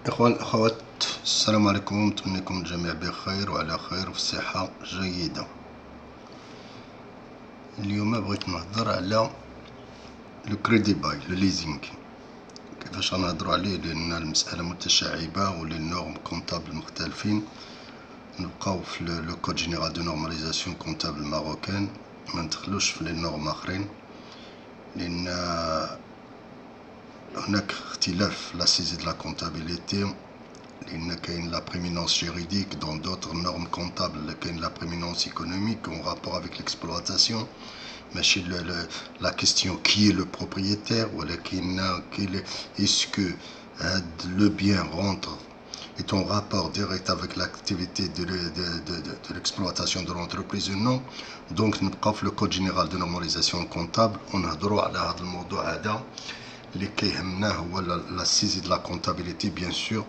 إخوان الأخوات، السلام عليكم. نتمنىكم الجميع بخير وعلى خير وفي صحة جيدة. اليوم بغيت نهضر على لو كريدي باي، لو ليزينغ. كيفاش غنهضروا عليه؟ لأن المسألة متشعبة ولي نورم كونطابل مختلفين. نبقاو في لو كود جينيرال دو نورماليزاسيون كونطابل ماروكان، ما ندخلوش في لي نورم آخرين، لأن هناك اختلاف في لا سيزي دو لا كونتابيليتي، لأن كاين لا بريمينونس جيريديك دون دوطر نورم كونطابل، كاين لا بريمينونس ايكونوميك اون رابور افيك ليكسبلواتاسيون. ماشي لا كيستيون كي لو بروبريتير، ولكن اسكو هاد لو بيان رونتر est en rapport direct avec l'activité de l'exploitation de l'entreprise ou non. Donc نبقاو في le code général de normalisation comptable ونهضروا على هذا الموضوع هذا اللي كيهمنا هو لا سيزي دو لا كونتابيليتي. بيان سور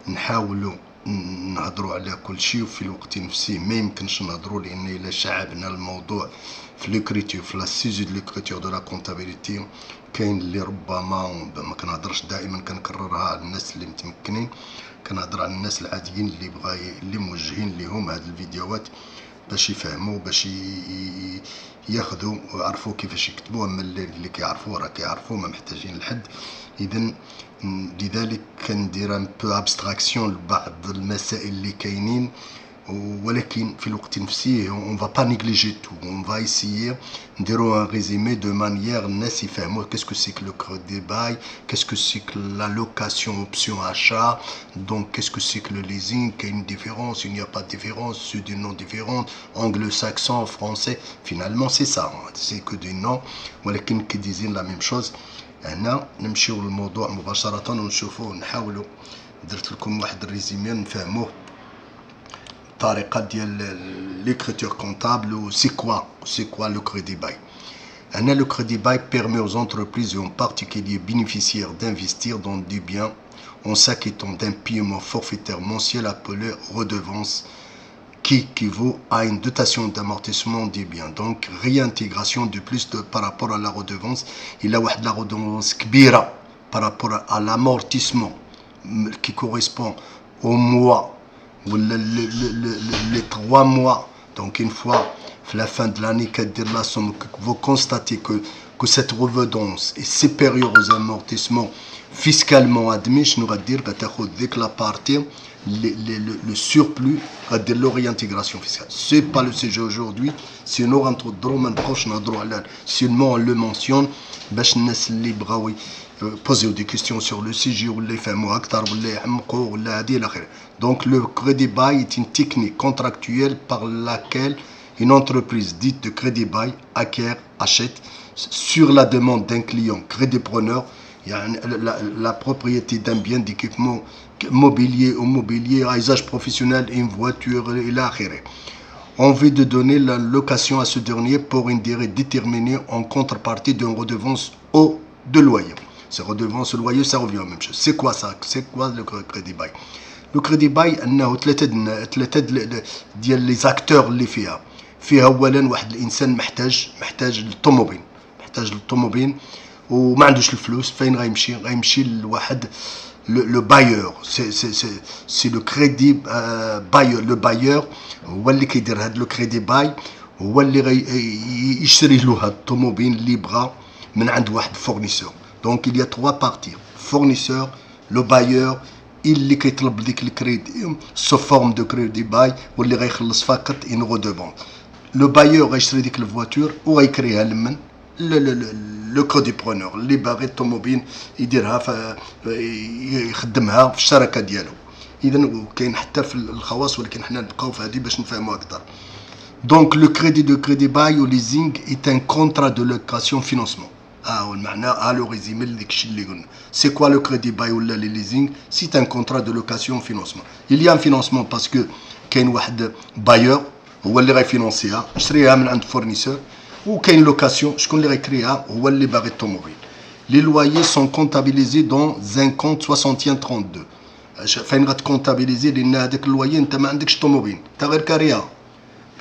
نحاولوا نهضروا على كل شيء، وفي الوقت نفسه ما يمكنش نهضروا، لان الا شعبنا الموضوع في ليكريتور، في لا سيزي دو ليكريتور دو لا كونتابيليتي، كاين اللي ربما ما كنهضرش دائما، كنكررها على الناس اللي متمكنين، كنهضر على الناس العاديين اللي موجهين لهم هاد الفيديوهات باش يفهموا، باش ياخذوا ويعرفوا كيفاش يكتبوا. اما اللي كيعرفوا راه كيعرفوا، ما محتاجين لحد. اذا لذلك كندير ان بو ابستراكسيون لبعض المسائل اللي كاينين، ولكن في الوقت نفسه اون فا با نيغليجي تو، اون فا ايسيي نديرو ان ريزومي دو مانيير الناس يفهموا كاسكو سيك لو كريدي باي، كاسكو سيك لا لوكاسيون اوبسيون اشا، دونك كاسكو سيك لو ليزينغ. كاين ديفيرونس؟ il n'y a pas de différence, c'est des noms différents, anglo-saxon, français, finalement c'est ça, c'est que des noms ولكن كيديزين لا ميم شوز. هنا نمشيو للموضوع مباشرة ونشوفوه، نحاولوا درت لكم واحد الريزومي نفهموه الطريقة ديال ليكريتور كونطابل و سي كوا لو كريدي باي. هنا لو كريدي باي permet aux entreprises et en particulier bénéficiaires d'investir dans des biens en s'acquittant d'un paiement forfaitaire mensuel appelé redevance, qui équivaut à une dotation d'amortissement des biens. Donc réintégration de plus par rapport à la redevance. Il a la redevance كبيرة par rapport à l'amortissement qui correspond au mois ou les 3 mois. Donc une fois à la fin de l'année كدير la somme, vous constatez que cette redevance est supérieure aux amortissements fiscalement admis. شنو غدير؟ غتاخذ ديك لا بارتي le surplus غدير له réintégration fiscale. C'est pas le sujet aujourd'hui, sinon غنتوضروا ما نبقاوش نهضروا على seulement on le mentionne باش الناس اللي بغاو poser des questions sur le sujet ولا يفهموا اكثر ولا يعمقوا ولا هذه الى اخره. Donc le crédit bail est une technique contractuelle par laquelle une entreprise dite de crédit bail acquiert, achète sur la demande d'un client crédit-preneur la propriété d'un bien d'équipement mobilier ou mobilier à usage professionnel, une voiture et l'achéré, en vue de donner la location à ce dernier pour une durée déterminée en contrepartie d'une redevance ou de loyer. Ces redevances, loyer, ça revient à la même chose. C'est quoi ça? C'est quoi le crédit bail? Le crédit bail, انه ثلاثه ديال لي زاكتور اللي فيها اولا واحد الانسان محتاج للطوموبيل وما عندوش الفلوس. فين غيمشي لواحد لو بايور، سي لو كريدي بايور. لو بايور هو اللي كيدير هاد لو كريدي باي، هو اللي غيشري له هاد الطوموبيل اللي بغا من عند واحد فورنيسور. دونك il y a 3 parties: fournisseur, le bailleur اللي كيطلب ديك الكريدي سو فورم دو كريدي باي، واللي غيخلص فقط ان رودوفون. لو بايور غيشري ديك الفواتور وغيكريها لمن لو كريدي برونور اللي باغي الطوموبيل يديرها يخدمها في الشركه ديالو. اذا كاين حتى في الخواص، ولكن حنا نبقاو في هذه باش نفهموا اكثر. دونك لو كريدي دو كريدي باي او ليزينغ est un contrat de location financement. هو المعنى، لو ريزيمي لداكشي اللي قلنا. سي كوا لو كريدي باي ولا لي ليزينغ؟ سي ان كونترا دو لوكاسيون فينونسمون. il y a un financement باسكو كاين واحد بايور هو اللي غيفينونسيها، يشريها من عند فورنيسور، وكاين لوكاسيون شكون اللي غيكريها؟ هو اللي باغي الطوموبيل. لي لويي سون كونتابيليزي دون ان كونت 6132. فين غتكونتابيليزي؟ لان هذاك اللويي انت ما عندكش طوموبيل، انت غير كاريها.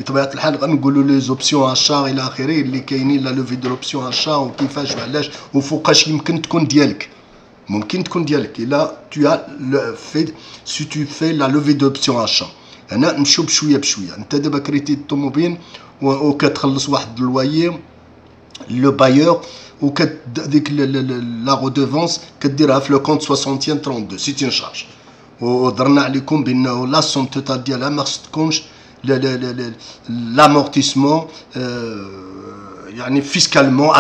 بطبيعه الحال غنقولوا لي زوبسيون اشا الى اخره اللي كاينين، لا لوفي دو لوبسيون اشا وكيفاش وعلاش وفوقاش يمكن تكون ديالك. ممكن تكون ديالك الا tu as le fait si tu fais la levée d'option achat. هنا نمشيو بشويه بشويه. انت دابا كريتي الطوموبيل وكتخلص واحد اللواير لو بايور وكديك لا رودوفونس كديرها في لو كونت 6132 سي تين شارج. ودرنا عليكم بانه لا سوم توتال ديالها ما خص تكونش l'amortissement يعني fiscalement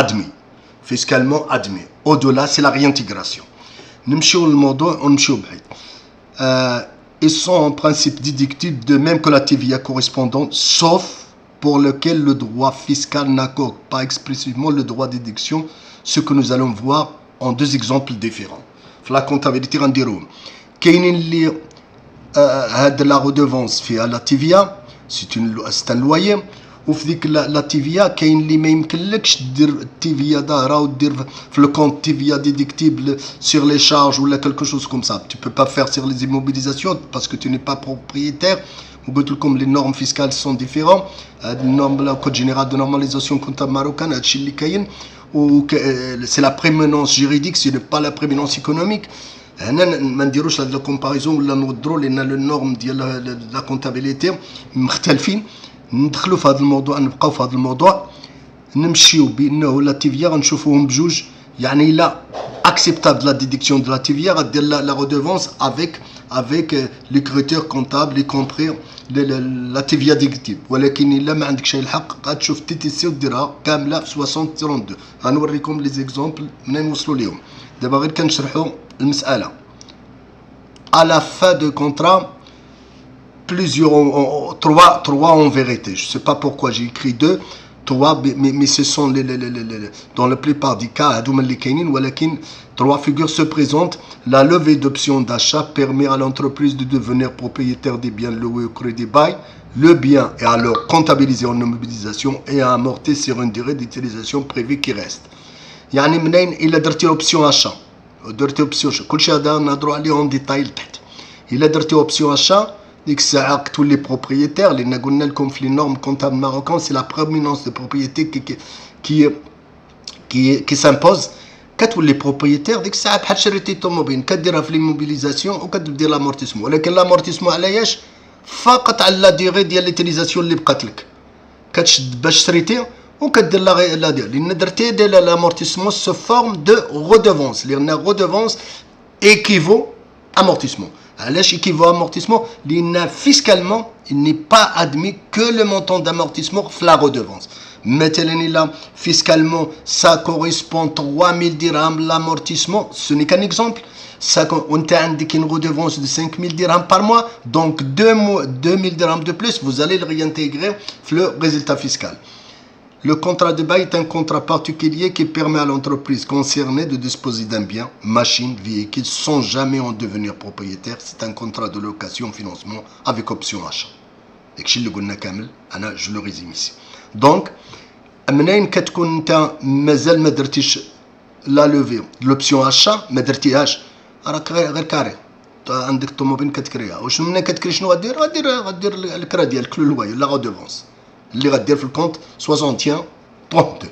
admis. Au-delà, c'est la réintégration. نمشيو للموضوع ونمشيو بعيد. Ils sont en principe déductibles de même que la TVA correspondante, sauf pour lequel le droit fiscal n'accorde pas explicitement le droit de déduction, ce que nous allons voir en deux exemples différents. La comptabilité غنديروهم. كاينين اللي هاد لا رودوفونس فيها لا TVA c'est un loyer وفي ديك لا تيفيا كاين اللي ما يمكنلكش دير التيفيا ظاهره ودير في لو كونت تيفيا ديديكتيبل سور لي شارج ولا quelque chose comme ça. Tu peux pas faire sur les immobilisations parce que tu n'es pas propriétaire. وقلت لكم les normes fiscales sont différentes. النورم لا كود جينيرال دو نورماليزاسيون كونتابل ماروكان هادشي اللي كاين و سي لا بريمونونس جيريديك سي با لا بريمونونس ايكونوميك. هنا ما نديروش هاد لا كومباريزون ولا نوضروا لان لو نورم ديال لا كونتابيليتي مختلفين. ندخلوا في هذا الموضوع نبقاو في هذا الموضوع نمشيو بانه لا تيفيا غنشوفوهم بجوج. يعني لا اكسبتابل لا ديدكسيون دو لا تيفيا غدير لا رودوفونس افيك لي كريتير كونطابل اي كومبري لا تيفيا ديكتيب. ولكن الا ما عندكش الحق غتشوف تي تي سي وديرها كامله في 6032. غنوريكم لي زيكزامبل منين وصلوا ليهم. دابا غير كنشرحوا المساله. à la fin de contrat plusieurs, trois en vérité. Je ne sais pas pourquoi j'ai écrit deux, trois, mais ce sont dans la plupart des cas, trois figures se présentent. La levée d'option d'achat permet à l'entreprise de devenir propriétaire des biens loués au crédit bail. Le bien est alors comptabilisé en immobilisation et amorti sur une durée d'utilisation prévue qui reste. يعني منين إلا درتي option achat درتي option achat كلشي هذا نهضروا عليه en détail لتحت. إلا درتي option achat ديك الساعه كتولي بروبريتير لان قلنا لكم في لي نورم كونتابل ماروكان سي لا بريمونونس دو بروبريتي كي سامبوز. كتولي بروبريتير ديك الساعه بحال شريتي طوموبيل كديرها في ليموبيليزاسيون وكدير لامورتيسمون. ولكن لامورتيسمون علاش؟ فقط على لا ديغي ديال ليتيليزاسيون اللي بقات لك. كتشد باش شريتي وكدير لا ديال لان درتي ديال لامورتيسمون سو فورم دو رودوفونس لان رودوفونس ايكيفو amortissement. علاش équivaut amortissement لأن fiscalement il n'est pas admis que le montant d'amortissement في la redevance. مثلا إلا fiscalement ça correspond 3000 dirhams l'amortissement, ce n'est qu'un exemple. وانت عندك une redevance de 5000 dirhams par mois, donc 2000 dirhams de plus, vous allez le réintégrer في le résultat fiscal. Le contrat de bail est un contrat particulier qui permet à l'entreprise concernée de disposer d'un bien, machine, véhicule, sans jamais en devenir propriétaire. C'est un contrat de location, financement avec option achat. Et je le résume ici. Donc, منين كتكون انت مازال ما درتيش لا لوفي لوبسيون achat ما درتيهاش راك غير كاري عندك الطوموبيل كتكريها. واش منين كتكري شنو غدير؟ غدير الكرا ديالك لو لواي لا رودوفونس اللي غدير في الكونت 6132.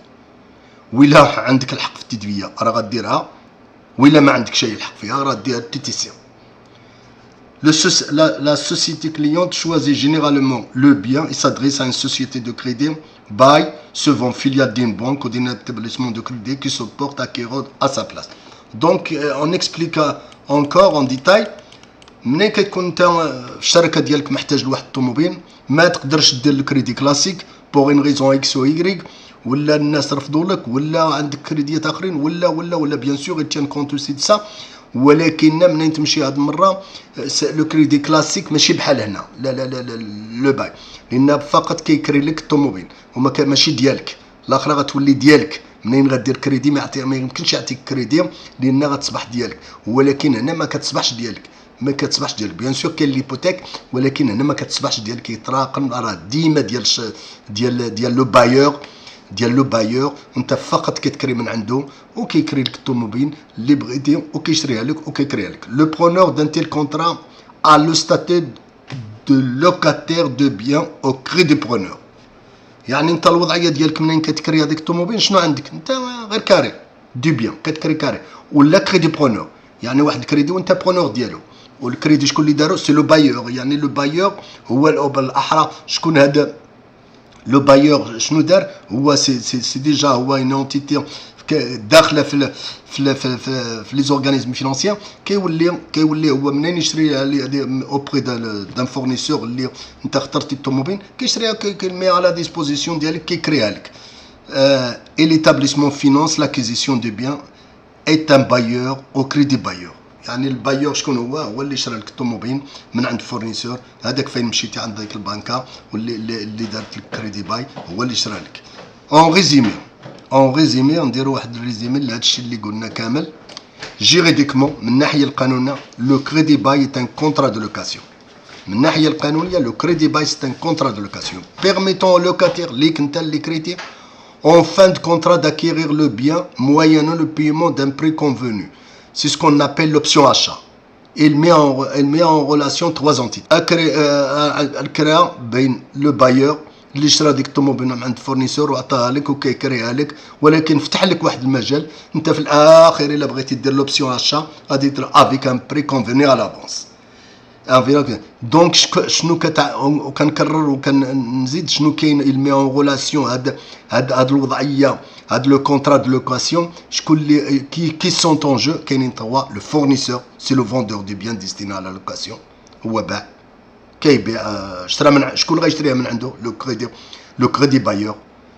وإلا عندك الحق في التدفيه راه غديرها وإلا ما عندكش أي الحق فيها راه دير تي تي سي. La société cliente choisit généralement le bien et s'adresse à une société de crédit bail se vend filiale d'une banque ou d'un établissement de crédit qui se porte acquéreur à sa place. Donc on explique encore en détail. منين كتكون انت في الشركه ديالك محتاج لواحد الطوموبيل ما تقدرش دير الكريدي كلاسيك بوغ ان ريزون اكس او يغريك ولا الناس رفضوا لك ولا عندك كريديات اخرين ولا بيان سور تيان كونت سي سا. ولكن منين تمشي هاد المره لو كريدي كلاسيك ماشي بحال هنا لا لو باي لان فقط كيكري لك الطوموبيل وما ماشي ديالك. الاخرى غتولي ديالك. منين غدير كريدي ما يمكنش يعطيك كريدي لان غتصبح ديالك. ولكن هنا ما كتصبحش ديالك بيان سور كاين ليبوتيك ولكن هنا ما كتصبحش ديالك. كيتراكم راه ديما ديال لو بايور وانت فقط كتكري من عنده وكيكري لك الطوموبيل اللي بغيتي وكيشريها لك وكيكريها لك. لو برونور دان تيل كونترا ا لو ستاتيو دو لوكاتير دو بيان او كريدي برونور. يعني انت الوضعيه ديالك منين كتكري هذيك الطوموبيل شنو عندك؟ انت غير كاري دو بيان كتكري كاري ولا كريدي برونور. يعني واحد الكريدي وانت برونور ديالو. والكريدي شكون اللي دارو؟ سي لو بايور. يعني لو بايور هو بالاحرى شكون هذا لو بايور؟ شنو دار؟ هو سي ديجا هو اون اونتيتي داخله في لي زورغانيزم فينانسيير. كيولي هو منين يشري اوبري دان فورنيسور اللي انت اخترتي الطوموبيل، كيشريها كيمي على ديسبوزيسيون ديالك، كيكريها لك. اي ليتابليسمون فينانس لاكيزيسيون دي بيان ايت ان بايور او كريدي بايور. يعني البايور شكون هو اللي شرى لك الطوموبيل من عند فورنيسور، هذاك فين مشيتي عند ديك البنكه واللي دارت لك كريدي باي هو اللي شرى لك. اون ريزيمي نديرو واحد الريزيمي لهذا الشيء اللي قلنا كامل. جيريديكمون من الناحيه القانونيه لو كريدي باي est un contrat de location. من الناحيه القانونيه لو كريدي باي c'est un contrat de location permettant au locataire ليك انت اللي كريتي en fin de contrat d'acquérir le bien moyennant le paiement d'un prix convenu. C'est ce qu'on appelle l'option achat. Elle met en relation trois entités. الكرا بين لو بايور اللي شرا ديك الطوموبيل من عند فورنيسور وعطاها لك وكيكريها لك، ولكن فتح لك واحد المجال انت في الاخر الا بغيتي دير لوبسيون اشا غادي دير افيك ان بري كونفيني على لافونس. دونك شنو كنكرر وكنزيد شنو كاين المي اون ريلاسيون هاد الوضعيه، هاد لو كونترا دو لوكاسيون. شكون اللي كي سون اون جو؟ كاينين توا لو فورنيسور سي لو فوندور دو بيان ديستيني على لوكاسيون، هو باع كيبيع اشترى من شكون غيشريها من عنده؟ لو كريدي بايور.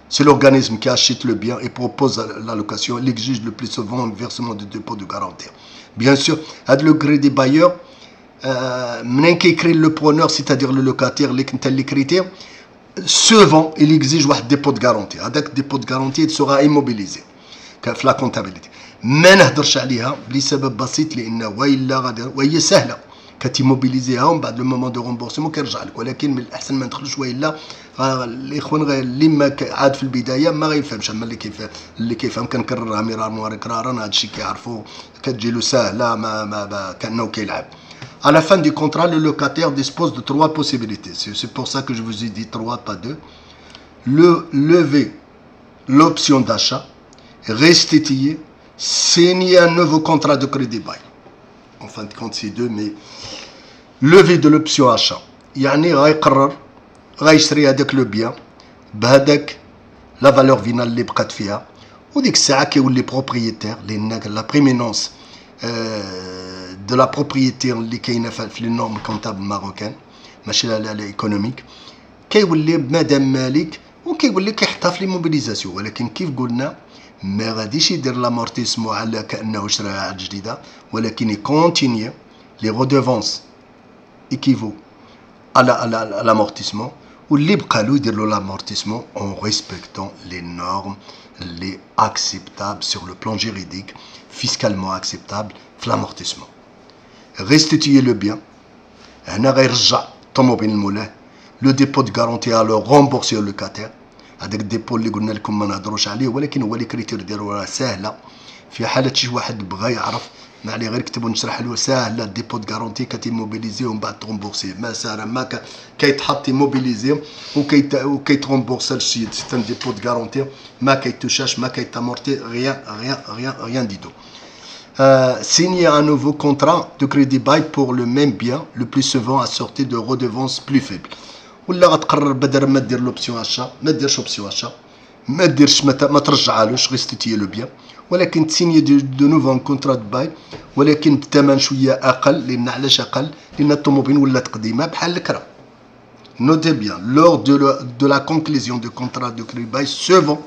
C'est l'organisme qui achète le bien et propose la location. Il exige le plus souvent un versement de dépôt de garantie. Bien sûr, هاد لو كريدي بايور منين كيكري لو برونور c'est-à-dire le locataire اللي انت اللي كريتيه souvent il exige واحد ديبو de garantie. هذاك ديبو de garantie il sera immobilisé في لا كونتابيليتي. ما نهضرش عليها لسبب بسيط، لان وإلا غادي وهي سهله كتيموبيليزيها ومن بعد لو مومون دو رومبورسمون كيرجع لك، ولكن من الاحسن ما ندخلوش وإلا الاخوان اللي ما عاد في البدايه ما غيفهمش. اما اللي كيفهم كنكررها مرارا وتكرارا هذا الشيء كيعرفوا كتجي له ساهله ما كانه كيلعب. À la fin du contrat, le locataire dispose de trois possibilités. C'est pour ça que je vous ai dit trois, pas deux. Lever l'option d'achat, restituer, signer un nouveau contrat de crédit bail. En fin de compte, c'est deux, mais lever de l'option achat. يعني غيقرر غيشري هذاك لو بيان بهذاك لا فالور فينال اللي بقات فيها، وديك الساعه كيولي بروبريتير، لان لا بريمينونس de la propriété اللي كاينه في لي نورم كونتابل ماروكان ماشي لا ايكونوميك، كيولي مادام مالك وكيولي كيحطها في لي موبيليزاسيون. ولكن كيف قلنا ما غاديش يدير لامورتيسمون على كانه شراها عاد جديده، ولكن يكونتينيي لي ريدوفونس ايكيفو على l'amortissement، واللي بقى له يدير له l'amortissement en respectant les normes les acceptables sur le plan juridique, fiscalement acceptable في l'amortissement. restituer le bien، هنا غيرجع الطوموبيل لمولاه. لو ديبو دو غارونتي الو رومبورسي او لوكاتير، هذاك الديبو اللي قلنا لكم ما نهضروش عليه، ولكن هو لي كريتير ديالو راه ساهله. في حاله شي واحد بغى يعرف ما عليه غير كتبوا نشرح له ساهله. ديبو دو غارونتي كتيموبيليزي ومن بعد ترومبورسي، ما ساهله ما كيتحط يموبيليزي وكيترومبورسا الشيء. سي ان ديبو دو غارونتي ما كيتوشاش ما كيتامورتي rien du tout. Signer un nouveau contrat de crédit bail pour le même bien, le plus souvent assorti de redevances plus faibles. ولا غتقرر بدل ما دير لوبسيون اشا ما ديرش اوبسيون اشا، ما ديرش ما ترجعالوش ريستيتي لو بيان، ولكن تسيني دو نوفو كونترا دو باي، ولكن بثمن شويه اقل. لان علاش اقل؟ لان الطوموبيل ولات قديمه بحال الكرا. Notez bien, lors de la conclusion du contrat de crédit bail, souvent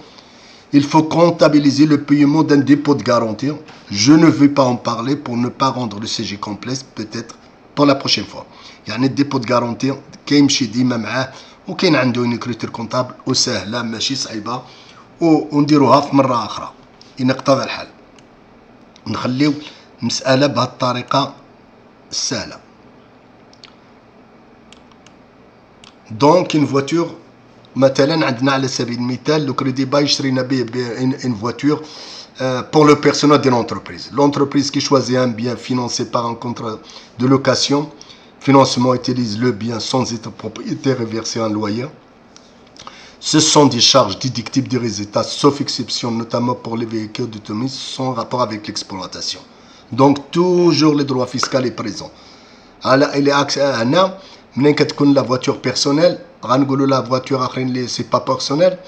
il faut comptabiliser le paiement d'un dépôt de garantie. Je ne vais pas en parler pour ne pas rendre le CG complexe, peut-être pour la prochaine fois. يعني الديبو دو غارونتي كيمشي ديما معاه، وكاين عنده اون كريتير كونطابل وسهله ماشي صعيبه، ونديروها في مره اخرى ان اقتضى الحال. نخليو المساله بهذه الطريقه السهله. دونك اون فواتور مثلا عندنا على سبيل المثال لو كريدي باي شرينا به une voiture pour le personnel d'une entreprise. L'entreprise qui choisit un bien financé par un contrat de location, financement utilise le bien sans être propriétaire et verser un loyer. Ce sont des charges déductibles des résultats, sauf exception, notamment pour les véhicules d'autonomie sans rapport avec l'exploitation. Donc toujours le droit fiscal est présent. Il est accès à la voiture personnelle, la voiture c'est pas personnel.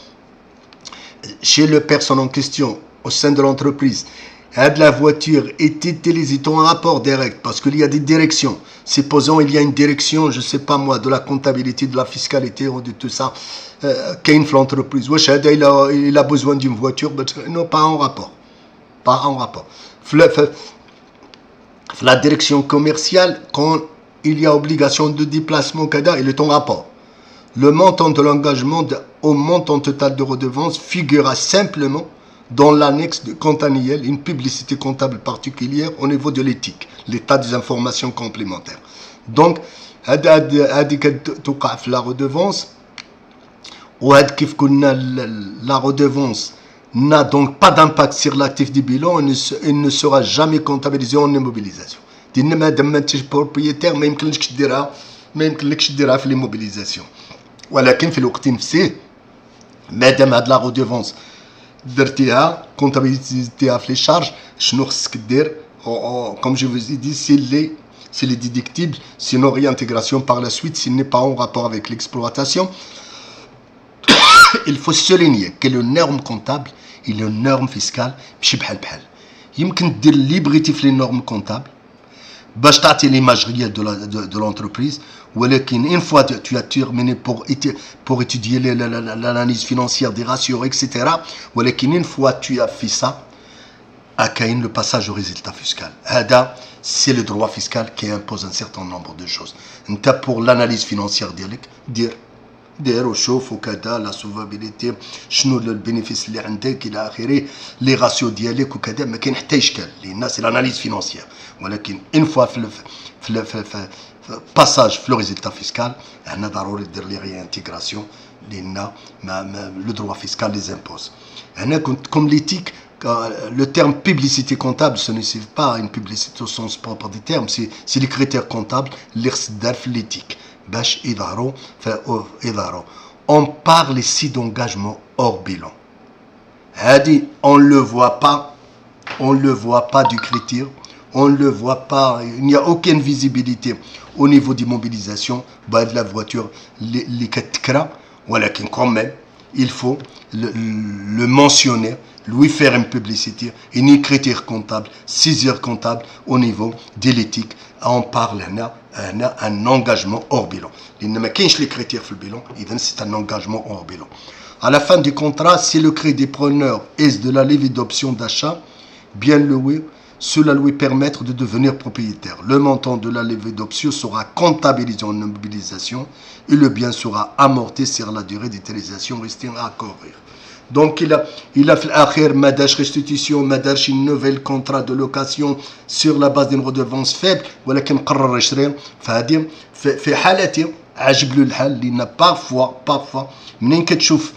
Chez le personne en question, au sein de l'entreprise, la voiture est utilisée en rapport direct parce qu'il y a des directions. Supposons il y a une direction, je ne sais pas moi, de la comptabilité, de la fiscalité ou de tout ça, qu'une l'entreprise. Il a besoin d'une voiture, non, pas en rapport. Pas en rapport. La direction commerciale, quand il y a obligation de déplacement, il est en rapport. Le montant de l'engagement au montant total de redevance figurera simplement dans l'annexe de compte annuel, une publicité comptable particulière au niveau de l'éthique, l'état des informations complémentaires. Donc, la redevance, la redevance n'a donc pas d'impact sur l'actif du bilan et ne sera jamais comptabilisé en immobilisation. Madame propriétaire, même que je dirais l'immobilisation. ولكن في الوقت نفسه مادام هاد لا روديفونس درتيها كونتابيليتيها في لي شارج شنو خصك دير comme je vous ai dit c'est les déductibles sinon réintégration par la suite s'il n'est pas en rapport avec l'exploitation. Il faut souligner que le norme comptable et le norme fiscale ماشي بحال بحال يمكن دير ليبريتي في les normes comptables باش تعطي l'image réelle de l'entreprise. ولكن une fois tu as terminé pour étudier l'analyse financière des ratios, etc. ولكن une fois tu as fait ça, كاين le passage au résultat fiscal. هذا c'est le droit fiscal qui impose un certain nombre de choses. انت pour l'analyse financière ديالك دير وشوف وكذا لا سوفابيليتي شنو البينيفيس اللي عندك الى اخره لي راسيو ديالك وكذا ما كاين حتى اشكال لان سي لاناليز فينانسيير. ولكن ان فوا في باساج في لو ريزلتا فيسكال هنا ضروري دير لي ريانتيغراسيون لان لو دروا فيسكال لي امبوز. هنا كوم ليتيك le terme publicité comptable, ce n'est pas une publicité au sens propre du terme, c'est les critères comptables, l'éthique. On parle ici d'engagement hors bilan. On ne le voit pas du critère, on ne le voit pas, il n'y a aucune visibilité au niveau d'immobilisation de la voiture, les katkra, quand même, il faut le mentionner, lui faire une publicité, une critère comptable, 6 heures comptable au niveau de l'éthique. On parle un engagement hors bilan. Il n'y a pas les critères dans le bilan, c'est un engagement hors bilan. À la fin du contrat, si le crédit preneur est de la levée d'option d'achat, bien loué, cela lui permettre de devenir propriétaire. Le montant de la levée d'option sera comptabilisé en immobilisation et le bien sera amorti sur la durée d'utilisation restée à couvrir. Donc il a fait l'affaire madage restitution, madage une nouvelle contrat de location sur la base d'une redevance faible, ولكن قرر يشري فهذه في حالتي عجب له الحال لان parfois منين كتشوف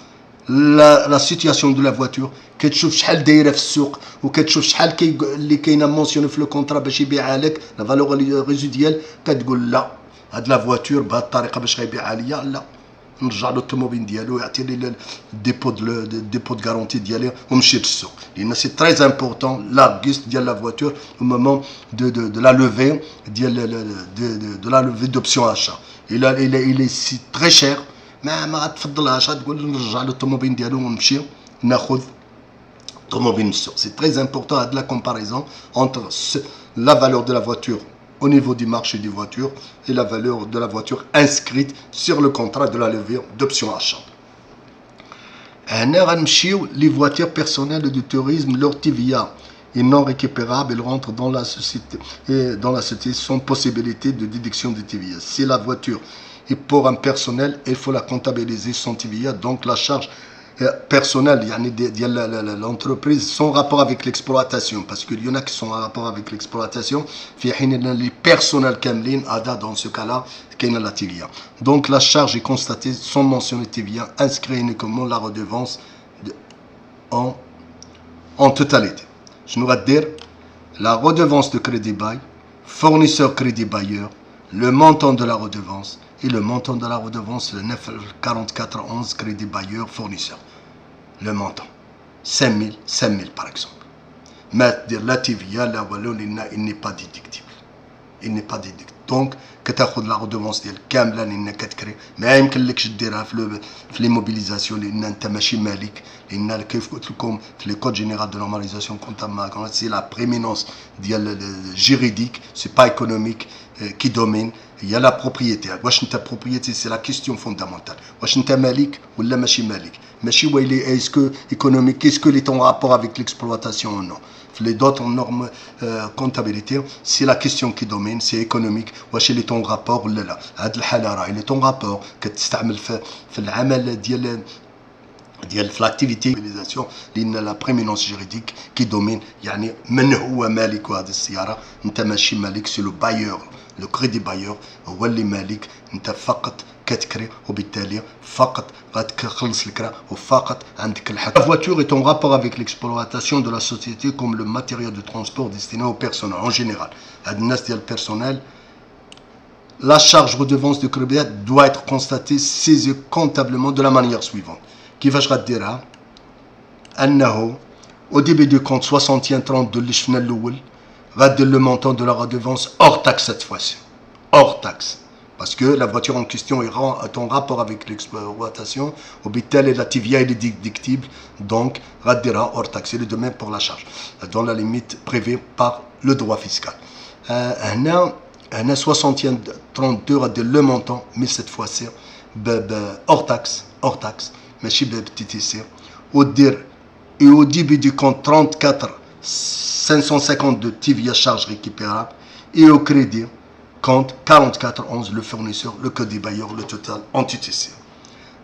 la situation de la voiture كتشوف شحال دايره في السوق وكتشوف شحال اللي كاينه مونسيون في لو كونطرا باش يبيعها لك لا فالور ريزيديال كتقول لا هاد لا فواتور بهاد الطريقه باش غيبيعها ليا لا نرجع له الطوموبيل ديالو يعطي لي الديبو دو غارونتي ديالي ونمشي للسوق لان سي تري امبورطون لا غيست ديال لا فواتور au moment de la levée de la levée d'option achat. Il est très cher ما غتفضلهاش غتقول نرجع له الطوموبيل ديالو ونمشي ناخذ طوموبيل من السوق. C'est très important de la comparaison entre la valeur de la voiture au niveau du marché des voitures et la valeur de la voiture inscrite sur le contrat de la levée d'option achat. Les voitures personnelles de tourisme, leur TVA est non récupérable, elles rentrent dans la société sans possibilité de déduction de TVA. Si la voiture est pour un personnel, il faut la comptabiliser sans TVA, donc la charge personnel l'entreprise sans rapport avec l'exploitation parce qu'il y en a qui sont en rapport avec l'exploitation les personnels كاملين dans ce cas-là كاين la TVA. Donc la charge est constatée sans mentionner TVA, inscrit uniquement la redevance en totalité. Je nous vais dire la redevance de crédit bail, fournisseur crédit bailleur, le montant de la redevance et le montant de la redevance, le 94411 crédit bailleur fournisseur. Le montant, 5000 par exemple. ما تدير لا TVA لا والو لان il n'est pas déductible. Il n'est pas déductible. دونك كتاخذ لا رودوفونس ديالك كامله لان كتكري ما يمكن لكش ديرها في لي موبيليزاسيون لان انت ماشي مالك لان كيف قلت لكم في لي كود جينيرال دو نورماليزاسيون كونتابل سي لا بريمينونس ديال جيريديك سي با ايكونوميك كي دومين هي لا بروبريتي. واش انت بروبريتي سي لا كيستيون فوندامونتال واش انت مالك ولا ماشي مالك ماشي ويلي اسكو ايكونوميك اسكو لي طون رابور افيك ليكسبلواتاسيون او نو. Les d'autres normes comptabilité, c'est la question qui domine, c'est économique. واش اللي ton rapport ولا لا. هاد الحالة راه اللي ton rapport كتستعمل في العمل ديال في l'activité mobilisation لأن لا بريمينونس جيريديك كي دومين يعني من هو مالك هذه السيارة. انت ماشي مالك سي لو بايور لو كريدي بايور هو اللي مالك انت فقط كتكري وبالتالي فقط غتخلص الكرا وفقط عندك الحق. La voiture est en rapport avec l'exploitation de la société comme le matériau de transport destiné au personnel en général. هاد الناس ديال البيرسونيل la charge redevance de crédit doit être constatée saisie comptablement de la manière suivante. كيفاش غديرها؟ انه au début du compte 6132 اللي شفنا الاول غدير le montant de la redevance hors taxe cette fois-ci. Hors taxe. Parce que la voiture en question est en rapport avec l'exploitation, au bitel et la TVA est déductible, donc radira hors taxe. C'est le domaine pour la charge, dans la limite prévue par le droit fiscal. Un 6132 radira le montant, mais cette fois-ci, hors taxe, mais chez TTC, et au début du compte 34 552 TVA charge récupérable, et au crédit, compte 4411 le fournisseur le code des bailleurs le total en TTC.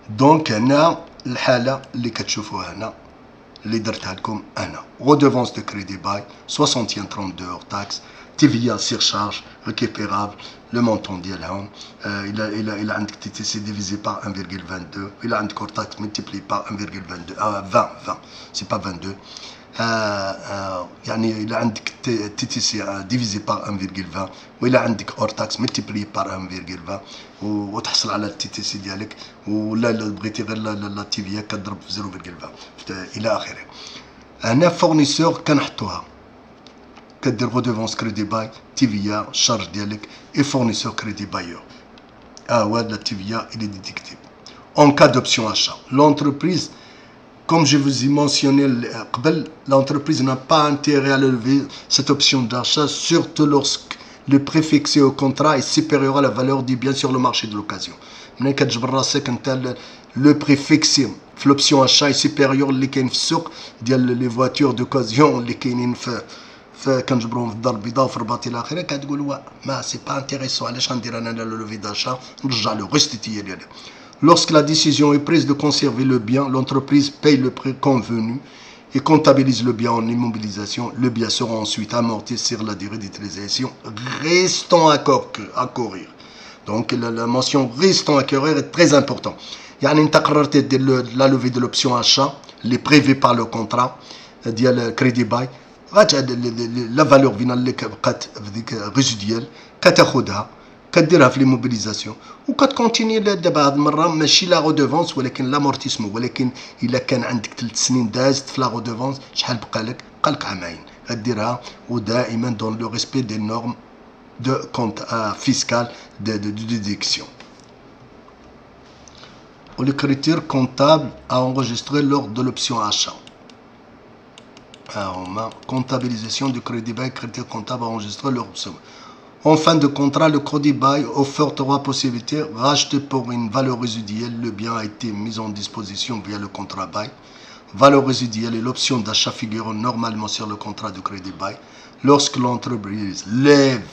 Donc هنا الحالة اللي كتشوفوها هنا اللي درتها لكم انا redevance de crédit bail 6132 hors taxe TVA surcharge récupérable le montant ديالهم il a عندك TTC divisé par 1,22 il a عندك hors taxe multiplié par 1,22 20 c'est pas 22 يعني إلا عندك تي تي سي ديفيزي بار 1,20 وإلا عندك اور تاكس ملتيبلي بار 1,20 وتحصل على التي تي سي ديالك ولا بغيتي غير لا تي في كضرب في 0,20 إلى آخره. هنا فورنيسور كنحطوها كدير رودوفونس كريدي باي تي في الشارج ديالك اي فورنيسور كريدي بايور هو لا تي في إلي ديتيكتيب. En cas d'option achat, l'entreprise comme je vous ai mentionné, l'entreprise n'a pas intérêt à lever cette option d'achat, surtout lorsque le prix fixé au contrat est supérieur à la valeur du bien sur le marché de l'occasion. Le prix fixé في l'option achat est supérieur اللي كاين في السوق ديال لي فواتور دوكازيون اللي كاينين في كنجبروهم في الدار البيضاء وفي الرباط الى اخره كتقول ما سي با انتيريسون علاش غندير انا لو لوفي داشا نرجع له ريستيتي ديالي. Lorsque la décision est prise de conserver le bien, l'entreprise paye le prix convenu et comptabilise le bien en immobilisation. Le bien sera ensuite amorti sur la durée d'utilisation restant à courir. Donc la mention restant à courir est très importante. يعني انت قررت دير la levée de l'option achat اللي prévue par le contrat ديال كريدي باي لا فالور فينا اللي بقات في ديك ريزيديال كتاخذها كديرها في لي موبيليزاسيون وكتكونتيني دابا هاد المره ماشي لا رودوفونس ولكن لامورتيسمون ولكن الا كان عندك 3 سنين دازت في لا رودوفونس شحال بقى لك عامين غديرها ودائما دون لو ريسبي دي نورم دو كونت فيسكال دو ديديكسيون. Les critères comptables à enregistrer lors de l'option achat. Comptabilisation du crédit bail, critères comptables à enregistrer lors de l'option. En fin de contrat, le crédit bail offre trois possibilités. Racheter pour une valeur résiduelle, le bien a été mis en disposition via le contrat bail. Valeur résiduelle est l'option d'achat figurant normalement sur le contrat de crédit bail. Lorsque l'entreprise lève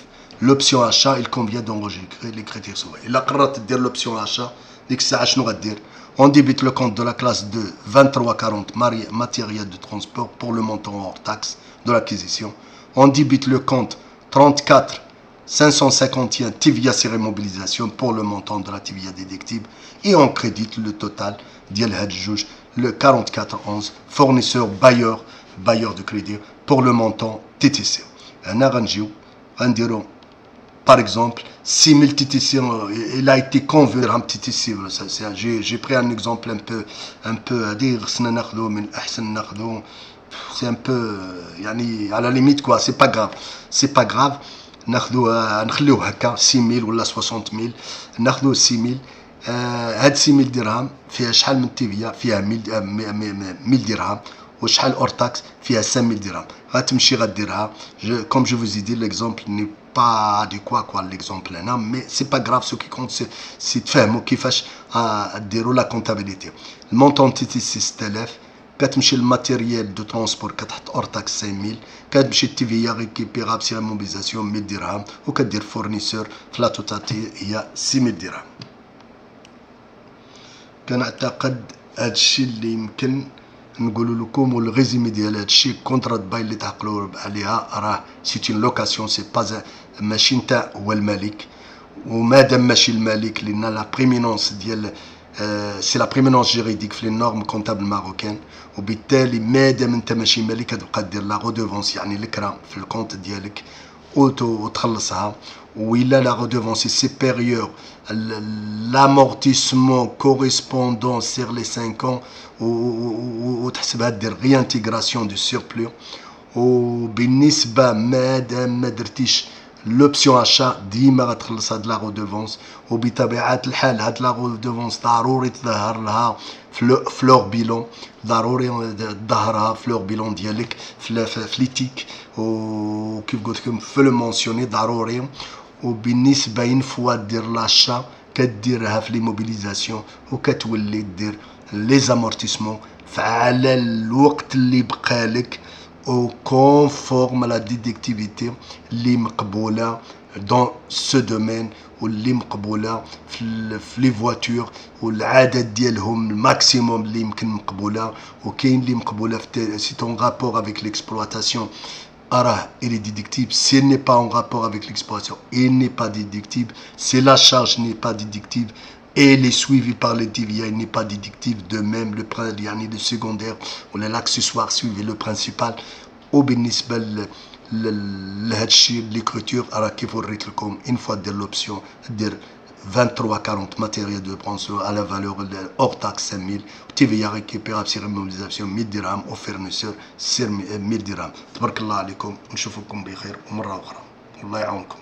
l'option achat, il convient d'enregistrer les critères suivants. Il a قررت l'option achat. ديك الساعة شنو غدير؟ On débite le compte de la classe 2 2340 matériel de transport pour le montant hors taxe de l'acquisition. On débite le compte 34 551 TVA sur immobilisation pour le montant de la TVA déductible et on crédite le total ديال هاد الجوج le 4411 fournisseur bailleur de crédit pour le montant TTC. هنا غنجيو غنديرو par exemple 6000 TTC, il a été convenu à TTC. J'ai pris un exemple un peu à dire, c'est un peu يعني à la limite quoi, c'est pas grave, c'est pas grave. نخليوه هكا 6000 ولا 60000. ناخذوا 6000. هاد 6000 درهم فيها شحال من تيفيا؟ فيها 1000 درهم. وشحال اور تاكس؟ فيها 5000 درهم. غتمشي غديرها. Comme je vous ai dit, l'exemple n'est pas adéquat quoi l'exemple هنا، mais c'est pas grave. Ce qui compte c'est تفهموا كيفاش ديروا لا كونتابيليتي. المونطون تيتي 6000. كتمشي الماتيريال دو ترونسبور كتحط اور تاكس 5000. كتمشي التيفيا ريكيبيرابل سير موبيليزاسيون 100 درهم. وكدير فورنيسور في لا توتاليتي هي 6000 درهم. كنعتقد هادشي اللي يمكن نقول لكم. والغيزيمي ديال هادشي كونترا باي اللي تعقلوا عليها راه سيت اون لوكاسيون، سي با ماشي نتا هو الملك. ومادام ماشي الملك لان لا بريمينونس ديال سي لا بريمينونس جيريديك في لي نورم كونتابل ماروكان. وبالتالي مادام انت ماشي ملك كتبقى دير لا رودوفونس يعني الكرا في الكونت ديالك وتخلصها. وإلا لا رودوفونس سيبيريور l'amortissement correspondant sur les 5 ans وتحسبها دير réintégration du surplus. وبالنسبة مادام ما درتيش لوبسيون اشا ديما غتخلص هاد لا رودوفونس. وبطبيعة الحال هاد لا رودوفونس ضروري تظهر لها فلور بيلون، ضروري تظهرها فلور بيلون ديالك في ليتيك. وكيف قلت لكم في لو مونسيوني ضروري. وبالنسبة اون فوا دير لاشا كديرها في لي موبيليزاسيون وكتولي دير لي زامورتيسمون على الوقت اللي بقالك او كونفورم لا ديديكتيفيتي اللي مقبوله دون سو دومين واللي مقبوله في لي فواتور. والعدد ديالهم الماكسيموم اللي يمكن مقبوله. وكاين اللي مقبوله في سي تون رابور افيك ليكسبلواتاسيون. Il est déductible. S'il n'est pas en rapport avec l'exploitation, il n'est pas déductible. Si la charge n'est pas déductible et elle est suivie par le TVA, il n'est pas déductible. De même, le secondaire ou l'accessoire suivi le principal. وبالنسبة لهادشي l'écriture كيف وريت لكم une fois دير l'option دير 23,40 matériel de pension à la valeur hors taxe 5000. TVA récupérable sur immobilisation 1000 dirhams au fournisseur sur 1000 dirhams. تبارك الله عليكم ونشوفكم بخير ومرة أخرى والله يعاونكم.